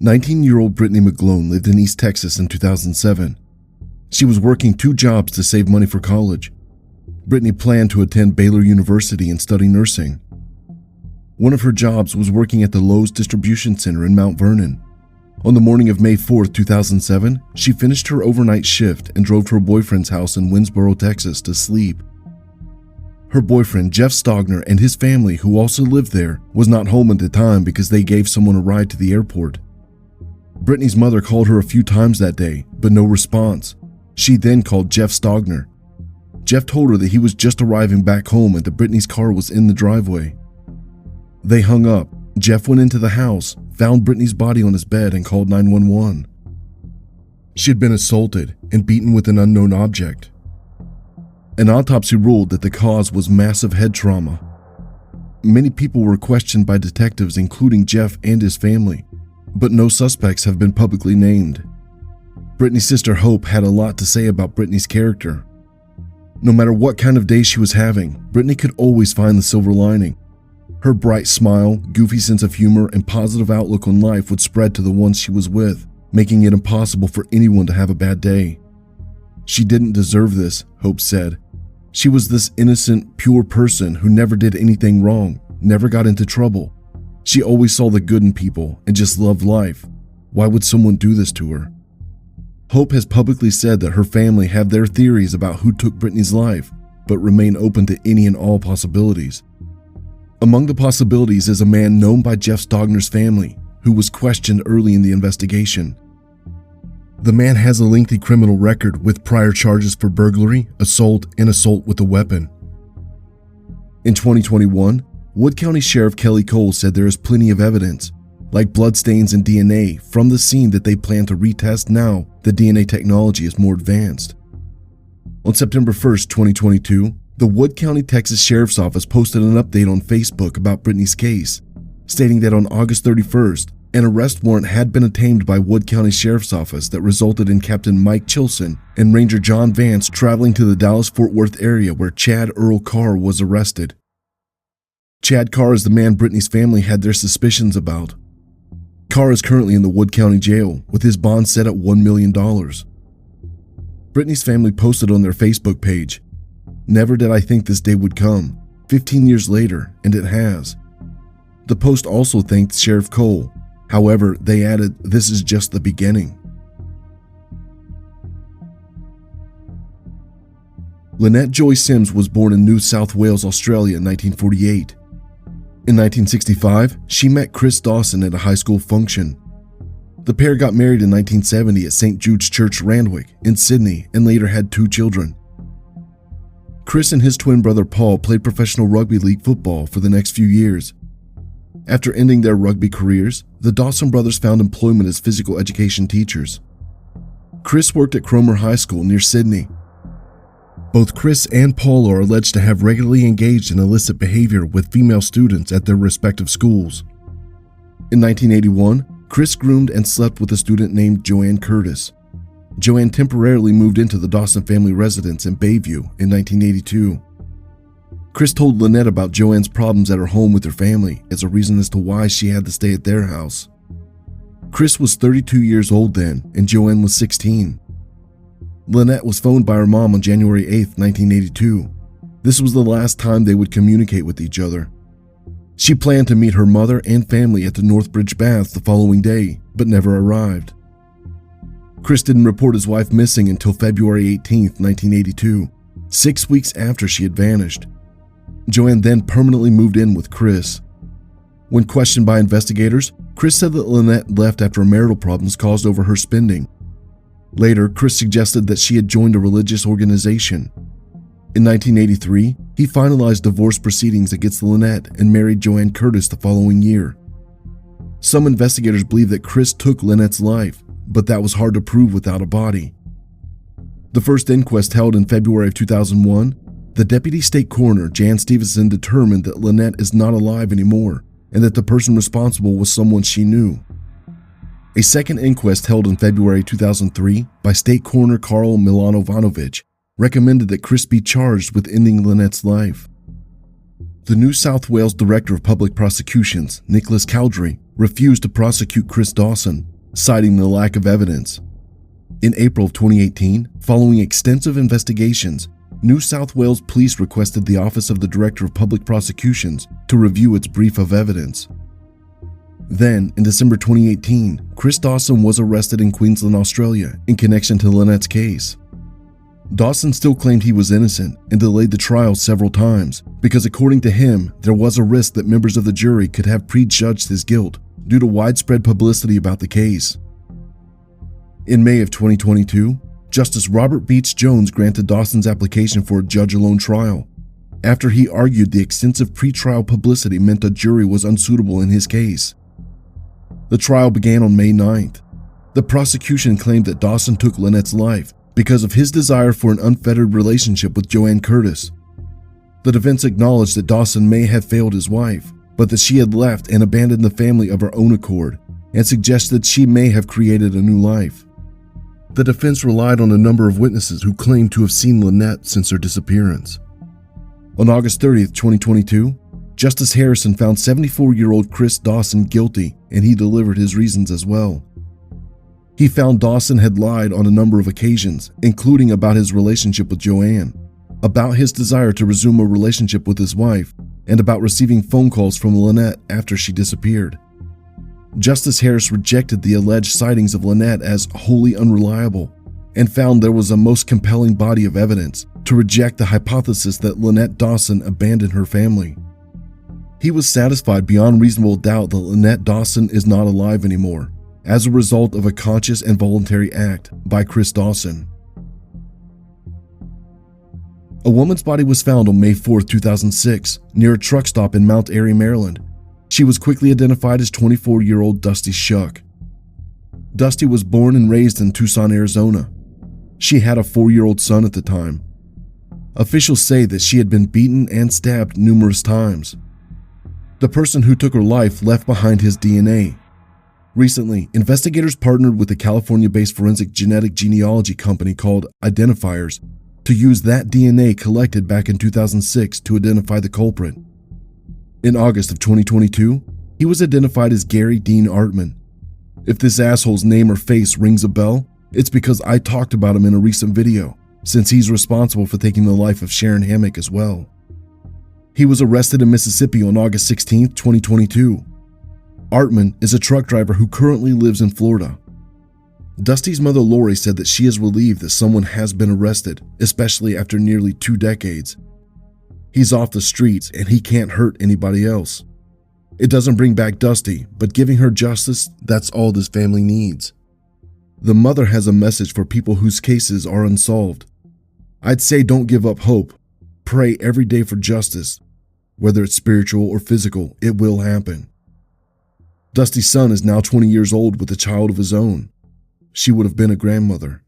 19-year-old Brittany McGlone lived in East Texas in 2007. She was working 2 jobs to save money for college. Brittany planned to attend Baylor University and study nursing. One of her jobs was working at the Lowe's distribution center in Mount Vernon. On the morning of May 4, 2007, she finished her overnight shift and drove to her boyfriend's house in Winsboro, Texas to sleep. Her boyfriend, Jeff Stogner, and his family, who also lived there, was not home at the time because they gave someone a ride to the airport. Brittany's mother called her a few times that day, but no response. She then called Jeff Stogner. Jeff told her that he was just arriving back home and that Brittany's car was in the driveway. They hung up. Jeff went into the house, found Brittany's body on his bed, and called 911. She had been assaulted and beaten with an unknown object. An autopsy ruled that the cause was massive head trauma. Many people were questioned by detectives, including Jeff and his family, but no suspects have been publicly named. Brittany's sister Hope had a lot to say about Brittany's character. No matter what kind of day she was having, Brittany could always find the silver lining. Her bright smile, goofy sense of humor, and positive outlook on life would spread to the ones she was with, making it impossible for anyone to have a bad day. She didn't deserve this, Hope said. She was this innocent, pure person who never did anything wrong, never got into trouble. She always saw the good in people and just loved life. Why would someone do this to her? Hope has publicly said that her family have their theories about who took Brittany's life, but remain open to any and all possibilities. Among the possibilities is a man known by Jeff Stogner's family, who was questioned early in the investigation. The man has a lengthy criminal record with prior charges for burglary, assault, and assault with a weapon. In 2021, Wood County Sheriff Kelly Cole said there is plenty of evidence, like bloodstains and DNA, from the scene that they plan to retest now that DNA technology is more advanced. On September 1st, 2022, the Wood County, Texas Sheriff's Office posted an update on Facebook about Brittany's case, stating that on August 31st, an arrest warrant had been obtained by Wood County Sheriff's Office that resulted in Captain Mike Chilson and Ranger John Vance traveling to the Dallas-Fort Worth area where Chad Earl Carr was arrested. Chad Carr is the man Brittany's family had their suspicions about. Carr is currently in the Wood County Jail with his bond set at $1 million. Brittany's family posted on their Facebook page, "Never did I think this day would come. 15 years later, and it has." The post also thanked Sheriff Cole. However, they added, "This is just the beginning." Lynette Joy Sims was born in New South Wales, Australia in 1948. In 1965, she met Chris Dawson at a high school function. The pair got married in 1970 at St. Jude's Church, Randwick, in Sydney, and later had 2 children. Chris and his twin brother Paul played professional rugby league football for the next few years. After ending their rugby careers, the Dawson brothers found employment as physical education teachers. Chris worked at Cromer High School near Sydney. Both Chris and Paul are alleged to have regularly engaged in illicit behavior with female students at their respective schools. In 1981, Chris groomed and slept with a student named Joanne Curtis. Joanne temporarily moved into the Dawson family residence in Bayview in 1982. Chris told Lynette about Joanne's problems at her home with her family as a reason as to why she had to stay at their house. Chris was 32 years old then, and Joanne was 16. Lynette was phoned by her mom on January 8, 1982. This was the last time they would communicate with each other. She planned to meet her mother and family at the Northbridge Baths the following day, but never arrived. Chris didn't report his wife missing until February 18, 1982, 6 weeks after she had vanished. Joanne then permanently moved in with Chris. When questioned by investigators, Chris said that Lynette left after marital problems caused over her spending. Later, Chris suggested that she had joined a religious organization. In 1983, he finalized divorce proceedings against Lynette and married Joanne Curtis the following year. Some investigators believe that Chris took Lynette's life, but that was hard to prove without a body. The first inquest held in February of 2001, the deputy state coroner, Jan Stevenson, determined that Lynette is not alive anymore and that the person responsible was someone she knew. A second inquest held in February 2003 by State Coroner Karl Milanovanovich recommended that Chris be charged with ending Lynette's life. The New South Wales Director of Public Prosecutions, Nicholas Cowdery, refused to prosecute Chris Dawson, citing the lack of evidence. In April of 2018, following extensive investigations, New South Wales Police requested the Office of the Director of Public Prosecutions to review its brief of evidence. Then, in December 2018, Chris Dawson was arrested in Queensland, Australia, in connection to Lynette's case. Dawson still claimed he was innocent and delayed the trial several times because, according to him, there was a risk that members of the jury could have prejudged his guilt due to widespread publicity about the case. In May of 2022, Justice Robert Beach Jones granted Dawson's application for a judge-alone trial after he argued the extensive pretrial publicity meant a jury was unsuitable in his case. The trial began on May 9th. The prosecution claimed that Dawson took Lynette's life because of his desire for an unfettered relationship with Joanne Curtis. The defense acknowledged that Dawson may have failed his wife, but that she had left and abandoned the family of her own accord, and suggested she may have created a new life. The defense relied on a number of witnesses who claimed to have seen Lynette since her disappearance. On August 30th, 2022, Justice Harrison found 74-year-old Chris Dawson guilty, and he delivered his reasons as well. He found Dawson had lied on a number of occasions, including about his relationship with Joanne, about his desire to resume a relationship with his wife, and about receiving phone calls from Lynette after she disappeared. Justice Harris rejected the alleged sightings of Lynette as wholly unreliable and found there was a most compelling body of evidence to reject the hypothesis that Lynette Dawson abandoned her family. He was satisfied beyond reasonable doubt that Lynette Dawson is not alive anymore as a result of a conscious and voluntary act by Chris Dawson. A woman's body was found on May 4, 2006, near a truck stop in Mount Airy, Maryland. She was quickly identified as 24-year-old Dusty Shuck. Dusty was born and raised in Tucson, Arizona. She had a 4-year-old son at the time. Officials say that she had been beaten and stabbed numerous times. The person who took her life left behind his DNA. Recently, investigators partnered with a California-based forensic genetic genealogy company called Identifiers to use that DNA collected back in 2006 to identify the culprit. In August of 2022, he was identified as Gary Dean Artman. If this asshole's name or face rings a bell, it's because I talked about him in a recent video, since he's responsible for taking the life of Sharon Hammock as well. He was arrested in Mississippi on August 16, 2022. Artman is a truck driver who currently lives in Florida. Dusty's mother Lori said that she is relieved that someone has been arrested, especially after nearly 2 decades. He's off the streets and he can't hurt anybody else. It doesn't bring back Dusty, but giving her justice, that's all this family needs. The mother has a message for people whose cases are unsolved. I'd say don't give up hope. Pray every day for justice. Whether it's spiritual or physical, it will happen. Dusty's son is now 20 years old with a child of his own. She would have been a grandmother.